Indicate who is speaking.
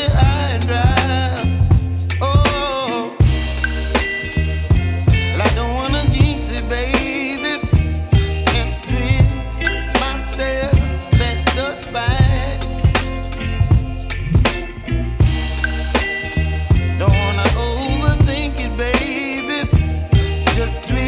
Speaker 1: high and dry. Oh, well, I don't wanna jinx it, baby, and twist myself at the spine. Don't wanna overthink it, baby. It's just twist